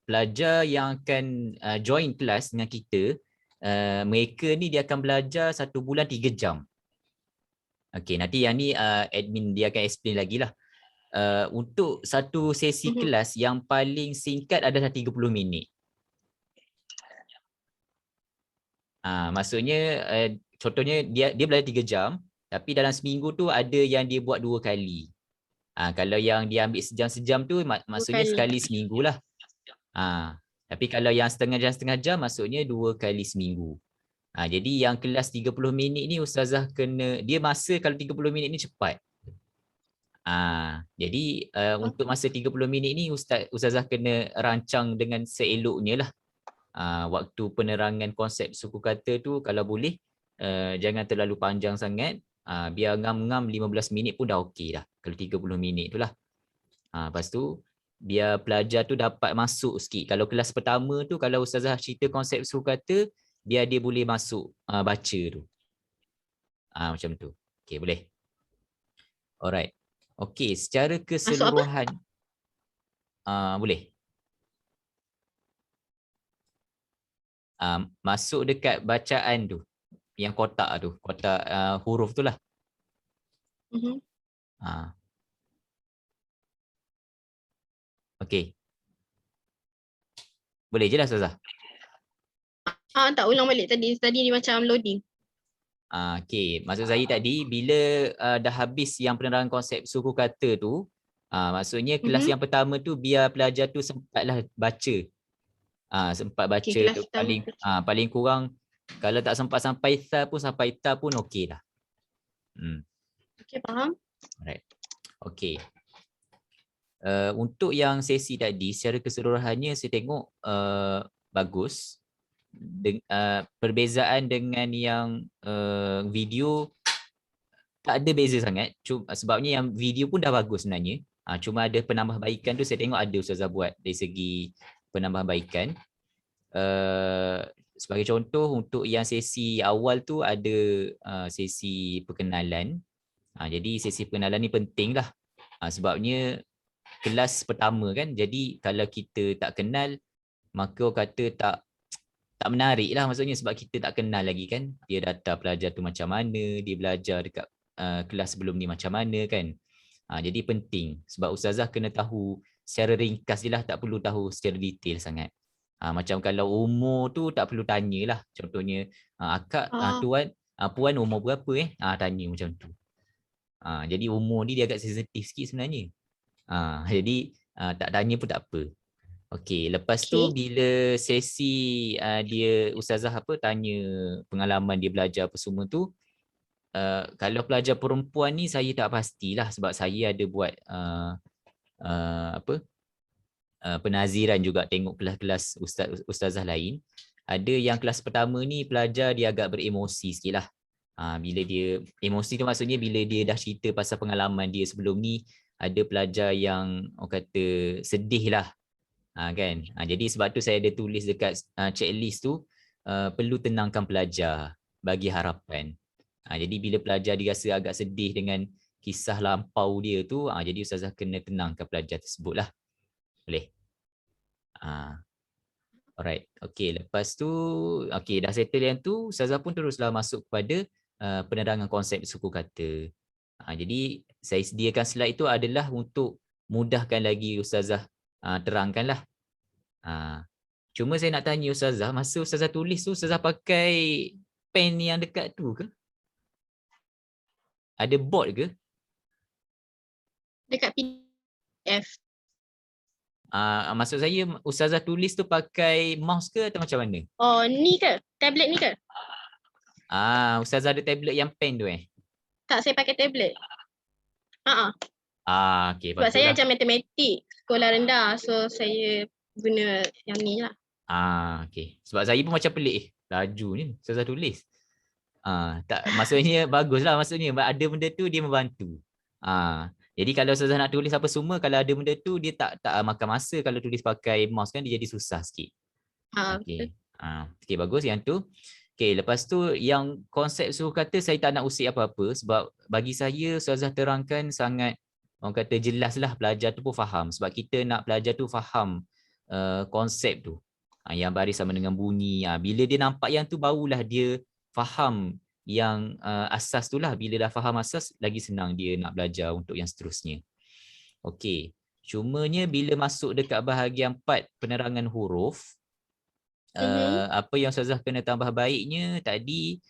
pelajar yang akan join kelas dengan kita, mereka ni dia akan belajar 1 bulan 3 jam. Okey, nanti yang ni admin dia akan explain lagi lah. Untuk satu sesi kelas yang paling singkat adalah 30 minit. Maksudnya contohnya dia belajar 3 jam, tapi dalam seminggu tu ada yang dia buat 2 kali. Kalau yang dia ambil sejam-sejam tu maksudnya sekali seminggu lah. Tapi kalau yang setengah jam maksudnya 2 kali seminggu. Jadi yang kelas 30 minit ni ustazah kena, dia masa kalau 30 minit ni cepat. Jadi untuk masa 30 minit ni ustazah kena rancang dengan seeloknya lah. Waktu penerangan konsep suku kata tu kalau boleh jangan terlalu panjang sangat. Biar ngam-ngam 15 minit pun dah okey dah. Kalau 30 minit tu lah. Lepas tu biar pelajar tu dapat masuk sikit. Kalau kelas pertama tu kalau ustazah cerita konsep suku kata, biar dia boleh masuk baca tu. Macam tu. Okey, boleh. Alright. Okey, secara Masuk apa? keseluruhan boleh. Masuk dekat bacaan tu. Yang kotak tu, kotak huruf tu lah. Okey. Boleh je lah Ustazah. Tak ulang balik tadi. Tadi ni macam loading. Okey, maksud saya tadi bila dah habis yang penerangan konsep suku kata tu, maksudnya kelas yang pertama tu biar pelajar tu sempatlah baca. Sempat baca kelas tu pertama. paling kurang kalau tak sempat sampai ta pun okey lah. Okey, faham. Alright. Okey. Untuk yang sesi tadi secara keseluruhannya saya tengok bagus. Perbezaan dengan yang video tak ada beza sangat. Sebabnya yang video pun dah bagus sebenarnya. Cuma ada penambahbaikan tu saya tengok ada ustazah buat dari segi penambahbaikan. Sebagai contoh untuk yang sesi awal tu ada sesi perkenalan. Jadi sesi perkenalan ni penting lah. Sebabnya kelas pertama kan. Jadi kalau kita tak kenal maka orang kata tak menarik lah maksudnya sebab kita tak kenal lagi kan. Dia data pelajar tu macam mana, dia belajar dekat kelas sebelum ni macam mana kan. Jadi penting sebab ustazah kena tahu secara ringkas je lah, tak perlu tahu secara detail sangat. Macam kalau umur tu tak perlu tanyalah. Contohnya akak, tuan, puan umur berapa tanya macam tu. Jadi umur ni dia agak sensitif sikit sebenarnya. Jadi tak tanya pun tak apa. Okey, lepas tu bila sesi dia ustazah tanya pengalaman dia belajar apa semua tu, kalau pelajar perempuan ni saya tak pastilah sebab saya ada buat penaziran juga tengok kelas-kelas ustazah lain. Ada yang kelas pertama ni pelajar dia agak beremosi sikitlah. Bila dia emosi tu maksudnya bila dia dah cerita pasal pengalaman dia sebelum ni, ada pelajar yang orang kata sedih lah. Kan. Jadi sebab tu saya ada tulis dekat checklist tu perlu tenangkan pelajar bagi harapan. Jadi bila pelajar dirasa agak sedih dengan kisah lampau dia tu, jadi ustazah kena tenangkan pelajar tersebut lah. Boleh? Alright. Okey, lepas tu dah settle yang tu, ustazah pun teruslah masuk kepada penerangan konsep suku kata. Jadi saya sediakan slide itu adalah untuk mudahkan lagi ustazah terangkanlah. Cuma saya nak tanya ustazah, masa ustazah tulis tu ustazah pakai pen yang dekat tu ke? Ada board ke? Dekat PDF. Maksud saya ustazah tulis tu pakai mouse ke atau macam mana? Oh, ni ke? Tablet ni ke? Ustazah ada tablet yang pen tu Tak, saya pakai tablet. Okey, Sebab saya patutlah. ajar matematik sekolah rendah. So saya guna yang ni lah. Okey. Sebab saya pun macam pelik. Laju ni ustazah tulis. Tak, maksudnya baguslah maksudnya ada benda tu dia membantu. Jadi kalau ustazah nak tulis apa semua, kalau ada benda tu dia tak makan masa. Kalau tulis pakai mouse kan dia jadi susah sikit. Okey. Okey, bagus yang tu. Okey, lepas tu yang konsep suku kata saya tak nak usik apa-apa sebab bagi saya ustazah terangkan sangat orang kata jelaslah pelajar tu pun faham sebab kita nak pelajar tu faham konsep tu. Yang baris sama dengan bunyi. Bila dia nampak yang tu barulah dia faham yang asas tu lah. Bila dah faham asas, lagi senang dia nak belajar untuk yang seterusnya. Okey. Cumanya bila masuk dekat bahagian 4 penerangan huruf, apa yang ustazah kena tambah baiknya tadi,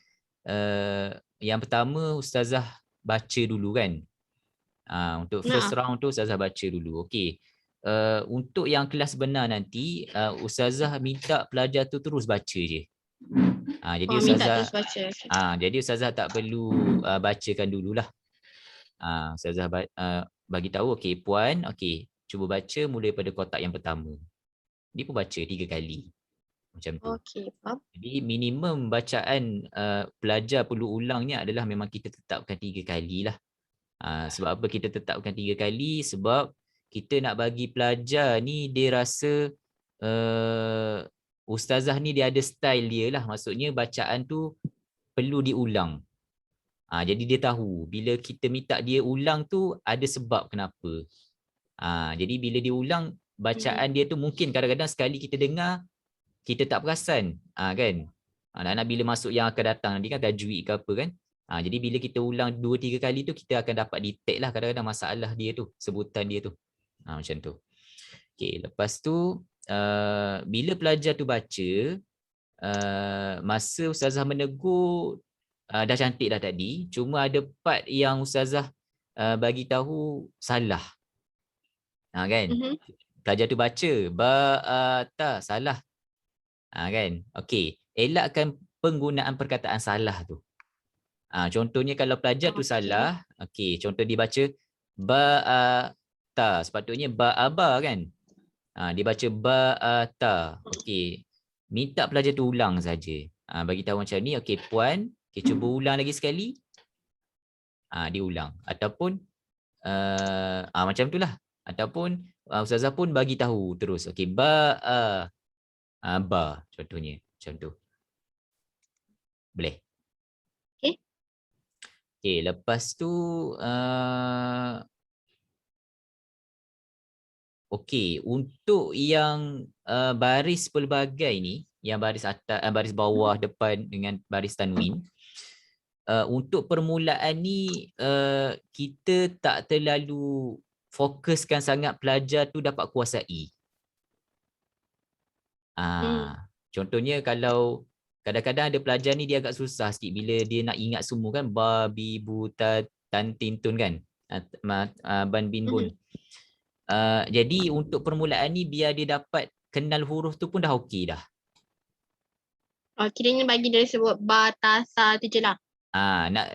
yang pertama ustazah baca dulu kan. Untuk first round tu ustazah baca dulu. Okey. untuk yang kelas benar nanti, ustazah minta pelajar tu terus baca je. Jadi minta ustazah terus baca. Okay. jadi ustazah tak perlu bacakan dululah. Ustazah bagi tahu, okey puan, okey cuba baca mulai pada kotak yang pertama. Dia pun baca 3 kali. Macam tu. Okey, faham. Jadi minimum bacaan pelajar perlu ulangnya adalah memang kita tetapkan 3 kali lah. Sebab apa kita tetapkan 3 kali? Sebab kita nak bagi pelajar ni dia rasa ustazah ni dia ada style dia lah. Maksudnya bacaan tu perlu diulang. Jadi dia tahu bila kita minta dia ulang tu ada sebab kenapa. Jadi bila dia ulang bacaan dia tu mungkin kadang-kadang sekali kita dengar kita tak perasan kan. Anak-anak bila masuk yang akan datang nanti kan tajwid ke apa kan. Jadi bila kita ulang 2-3 kali tu kita akan dapat detect lah kadang-kadang masalah dia tu, sebutan dia tu. Macam tu. Okey, lepas tu bila pelajar tu baca, masa ustazah menegur dah cantik dah tadi, cuma ada part yang ustazah bagi tahu salah. Kan? Pelajar tu baca ta salah. Kan? Okey, elakkan penggunaan perkataan salah tu. Contohnya kalau pelajar tu salah, okey, contoh dia baca ta, sepatutnya aba kan? Dia baca ta. Okey. Minta pelajar tu ulang saja. Bagi tahu macam ni, okey puan, cuba ulang lagi sekali. Dia ulang ataupun macam itulah. Ataupun ustazah pun bagi tahu terus. Okey, ba contohnya macam tu. Boleh? Okey, lepas tu okey, untuk yang baris pelbagai ni, yang baris atas, baris bawah, depan dengan baris tanwin, untuk permulaan ni kita tak terlalu fokuskan sangat pelajar tu dapat kuasai. Contohnya kalau kadang-kadang ada pelajar ni dia agak susah sikit bila dia nak ingat semua kan, ba, bi, bu, ta, tan, tin, tun kan, ban, bin, bun. Jadi untuk permulaan ni biar dia dapat kenal huruf tu pun dah okey dah. Kiranya bagi dia sebut ba, ta, sa tu je lah.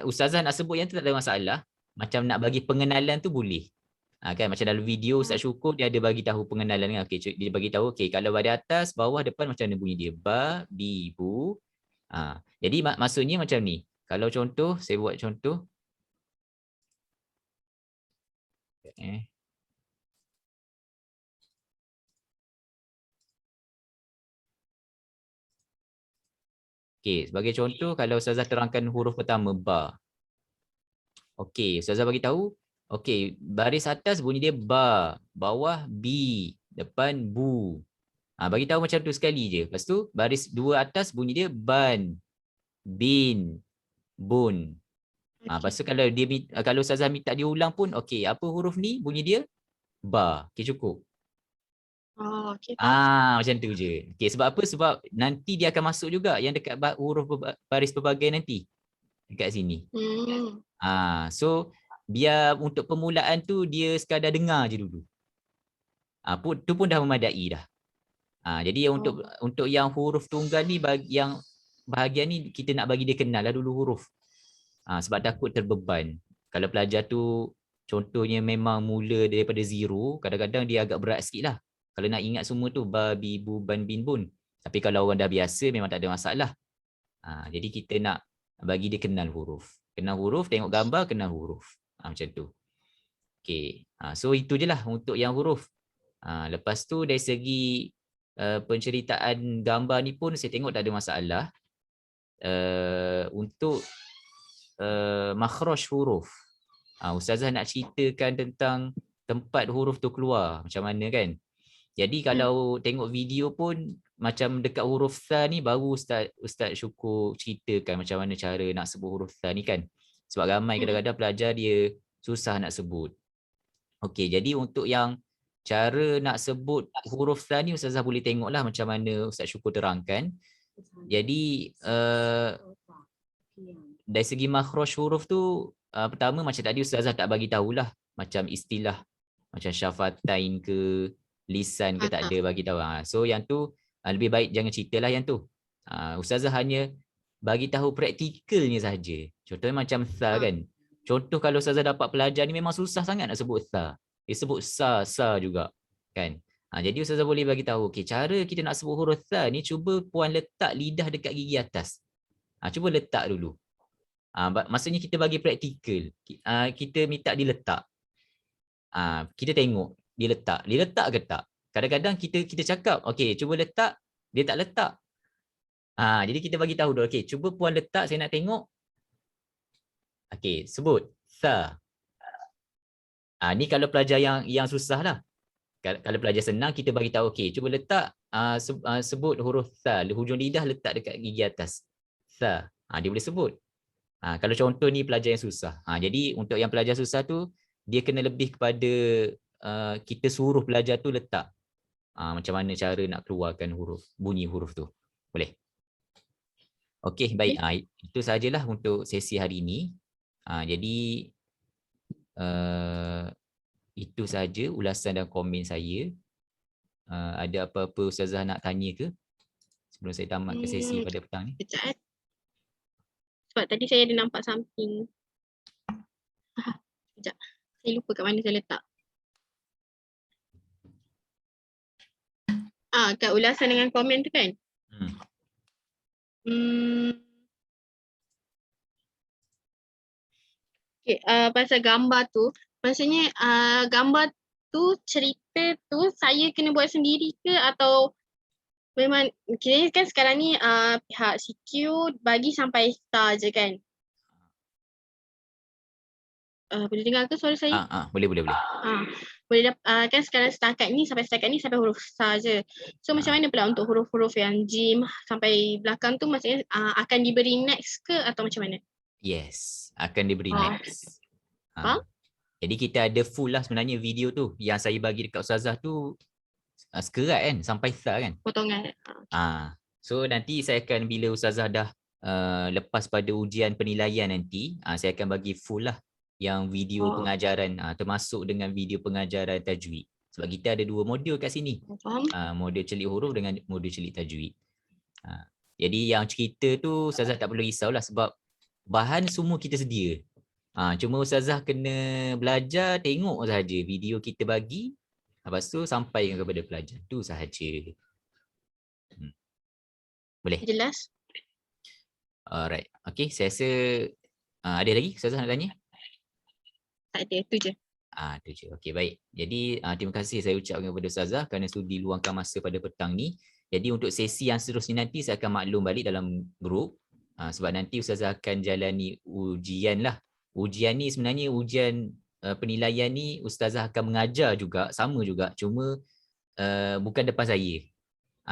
Ustazah nak sebut yang tu tak ada masalah. Macam nak bagi pengenalan tu boleh. Kan macam dalam video Ustaz Syukur dia ada bagi tahu pengenalan kan. Okey, dia bagi tahu okey kalau dari atas, bawah, depan macam mana bunyi dia. Ba, bi, bu. Jadi maksudnya macam ni. Kalau contoh, saya buat contoh. Okey, sebagai contoh kalau ustazah terangkan huruf pertama ba. Okey, ustazah bagi tahu, okey, baris atas bunyi dia ba, bawah bi, depan bu. Bagi tahu macam tu sekali je. Lepas tu baris dua atas bunyi dia ban, bin, bun. Lepas tu kalau ustazah minta dia ulang pun okey, apa huruf ni bunyi dia ba. Okey, cukup. Okey. Macam tu je. Okey, sebab apa? Sebab nanti dia akan masuk juga yang dekat huruf baris pelbagai nanti. Dekat sini. So biar untuk permulaan tu dia sekadar dengar je dulu. Tu pun dah memadai dah. Jadi untuk yang huruf tunggal ni yang bahagian ni kita nak bagi dia kenal lah dulu huruf. Sebab takut terbeban. Kalau pelajar tu contohnya memang mula daripada zero, kadang-kadang dia agak berat sikit lah. Kalau nak ingat semua tu ba, bi, bu, ban, bin, bun. Tapi kalau orang dah biasa memang tak ada masalah. Jadi kita nak bagi dia kenal huruf. Kenal huruf, tengok gambar, kenal huruf. Macam tu. Okay. So itu je lah untuk yang huruf. Lepas tu dari segi penceritaan gambar ni pun saya tengok tak ada masalah. Untuk makhraj huruf. Ustazah nak ceritakan tentang tempat huruf tu keluar. Macam mana kan? Jadi kalau tengok video pun macam dekat huruf tha ni baru Ustaz Syukur ceritakan macam mana cara nak sebut huruf tha ni kan. Sebab ramai kadang-kadang pelajar dia susah nak sebut. Okey, jadi untuk yang cara nak sebut huruf tha ni Ustazah boleh tengoklah macam mana Ustaz Syukur terangkan. Jadi dari segi makhraj huruf tu pertama macam tadi Ustazah tak bagi tahulah macam istilah Macam syafatain ke, lisan ke tak ada bagi tahu. So yang tu lebih baik jangan ceritalah yang tu. Ustazah hanya bagi tahu praktikalnya saja. Contohnya macam tha kan. Contoh kalau ustazah dapat pelajar ni memang susah sangat nak sebut tha. Dia sebut sa juga kan. Jadi ustazah boleh bagi tahu, okey, cara kita nak sebut huruf tha ni, cuba puan letak lidah dekat gigi atas. Cuba letak dulu. Maksudnya kita bagi praktikal. Kita minta dia letak. Kita tengok dia letak ke tak. Kadang-kadang kita cakap, okey, cuba letak, dia tak letak. Jadi kita bagi tahu dulu, okey, cuba puan letak, saya nak tengok. Okey, sebut tha. Ni kalau pelajar yang susah lah. Kalau pelajar senang, kita bagi tahu, okey, cuba letak, sebut huruf tha, hujung lidah letak dekat gigi atas. Tha. Dia boleh sebut. Kalau contoh ni pelajar yang susah. Jadi untuk yang pelajar susah tu, dia kena lebih kepada kita suruh pelajar tu letak. Macam mana cara nak keluarkan bunyi huruf tu. Boleh? Okey, baik. Itu sajalah untuk sesi hari ini. Jadi itu saja ulasan dan komen saya. Ada apa-apa Ustazah nak tanya ke sebelum saya tamatkan sesi pada petang ni? Sekejap. Sebab tadi saya ada nampak something. Sekejap. Saya lupa kat mana saya letak. Kat ulasan dengan komen tu kan? Okay, pasal gambar tu, maksudnya gambar tu, cerita tu saya kena buat sendiri ke atau memang kira kan sekarang ni pihak CQ bagi sampai star je kan? Boleh dengar ke suara saya? Boleh. Boleh kan sekarang setakat ni sampai huruf star je. So macam mana pula untuk huruf-huruf yang jim sampai belakang tu, maksudnya akan diberi next ke atau macam mana? Yes, akan diberi next. Jadi kita ada full lah sebenarnya video tu. Yang saya bagi dekat Ustazah tu sekerat kan, sampai tha kan. Potongan. So nanti saya akan, bila Ustazah dah lepas pada ujian penilaian nanti, saya akan bagi full lah yang video pengajaran, termasuk dengan video pengajaran tajwid. Sebab kita ada 2 modul kat sini. Modul celik huruf dengan modul celik tajwid. Jadi yang cerita tu Ustazah tak perlu risaulah sebab bahan semua kita sedia. Cuma Ustazah kena belajar, tengok sahaja video kita bagi, lepas tu sampaikan kepada pelajar. Tu sahaja. Boleh? Jelas. Alright. Okay, saya rasa ada lagi Ustazah nak tanya? Tak ada, tu je. Tu je. Okay, baik. Jadi terima kasih saya ucapkan kepada Ustazah kerana sudi luangkan masa pada petang ni. Jadi untuk sesi yang seterusnya nanti saya akan maklum balik dalam grup. Sebab nanti Ustazah akan jalani ujian lah. Ujian ni sebenarnya ujian penilaian ni Ustazah akan mengajar juga, sama juga. Cuma bukan depan saya.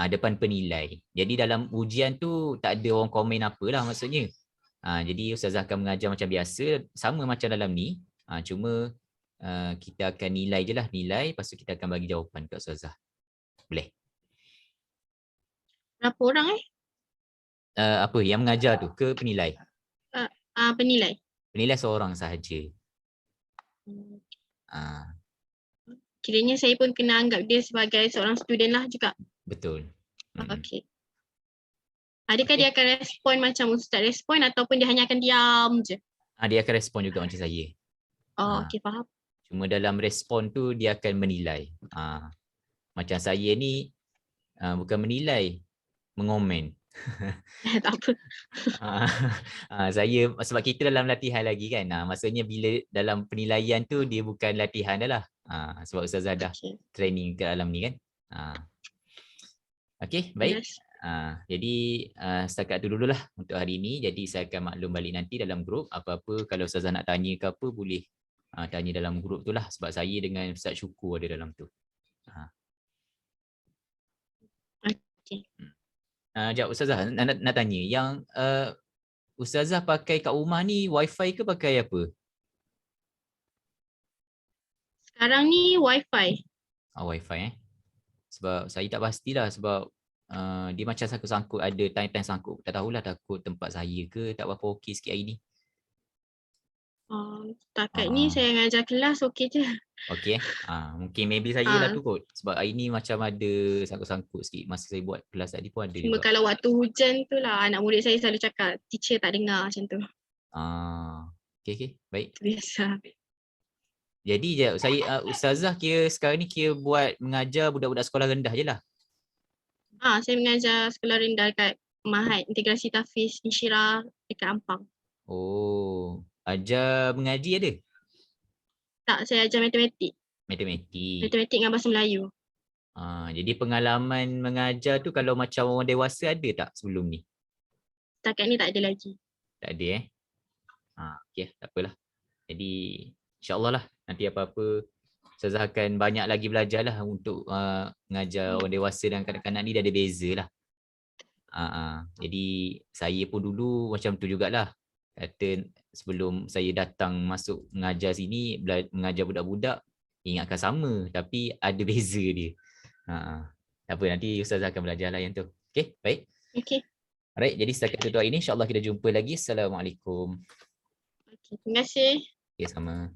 Depan penilai. Jadi dalam ujian tu tak ada orang komen apalah maksudnya. Jadi Ustazah akan mengajar macam biasa, sama macam dalam ni. Cuma kita akan nilai je lah, lepas tu kita akan bagi jawapan kat Ustazah. Boleh? Berapa orang Apa yang mengajar tu ke penilai? Penilai. Penilai seorang sahaja. Kiranya saya pun kena anggap dia sebagai seorang student lah juga. Betul. Okey. Adakah dia akan respon macam Ustaz respon ataupun dia hanya akan diam je? Dia akan respon juga macam saya. Okey, faham. Cuma dalam respon tu dia akan menilai. Macam saya ni bukan menilai, mengomen. Tak apa. Saya, sebab kita dalam latihan lagi kan. Maksudnya bila dalam penilaian tu dia bukan latihan dah lah. Sebab Ustazah dah training ke dalam ni kan. Okey, baik. Jadi setakat tu dululah untuk hari ini. Jadi saya akan maklum balik nanti dalam grup. Apa-apa kalau Ustazah nak tanya ke apa, boleh tanya dalam grup tu lah. Sebab saya dengan Ustaz Syukur ada dalam tu. Okey. Sekejap Ustazah nak tanya. Yang Ustazah pakai kat rumah ni wifi ke pakai apa? Sekarang ni wifi. Wifi Sebab saya tak pastilah sebab dia macam sangkut-sangkut, ada time-time sangkut. Tak tahulah, takut tempat saya ke tak berapa okey sikit hari ni. Setakat ni saya ngajar kelas okey je. Okey. Mungkin maybe saya lah Ah, tu kot. Sebab hari ni macam ada sangkut-sangkut sikit. Masa saya buat kelas tadi pun ada cuma juga. kalau waktu hujan tu lah anak murid saya selalu cakap teacher tak dengar macam tu. Okey, okey. Baik. Itu biasa. Jadi je saya ustazah kira sekarang ni kira buat mengajar budak-budak sekolah rendah je lah. Saya mengajar sekolah rendah kat Mahat Integrasi Tafiz Insyirah dekat Ampang. Oh, ajar mengaji ada? Tak, saya ajar matematik. Matematik. Matematik dengan bahasa Melayu. Jadi pengalaman mengajar tu kalau macam orang dewasa ada tak sebelum ni? Setakat ni tak ada lagi. Tak ada okey, tak apalah. Jadi insya-Allah lah nanti apa-apa Ustazah akan banyak lagi belajar lah untuk mengajar orang dewasa dan kanak-kanak ni dah ada beza lah. Jadi saya pun dulu macam tu jugalah. Kata sebelum saya datang masuk mengajar sini, mengajar budak-budak, ingatkan sama tapi ada beza dia. Tak apa, nanti Ustazah akan belajar lah yang tu. Okay, baik. Okey. Alright, jadi setakat itu ini insyaAllah kita jumpa lagi. Assalamualaikum. Okey. Terima kasih. Okay, sama.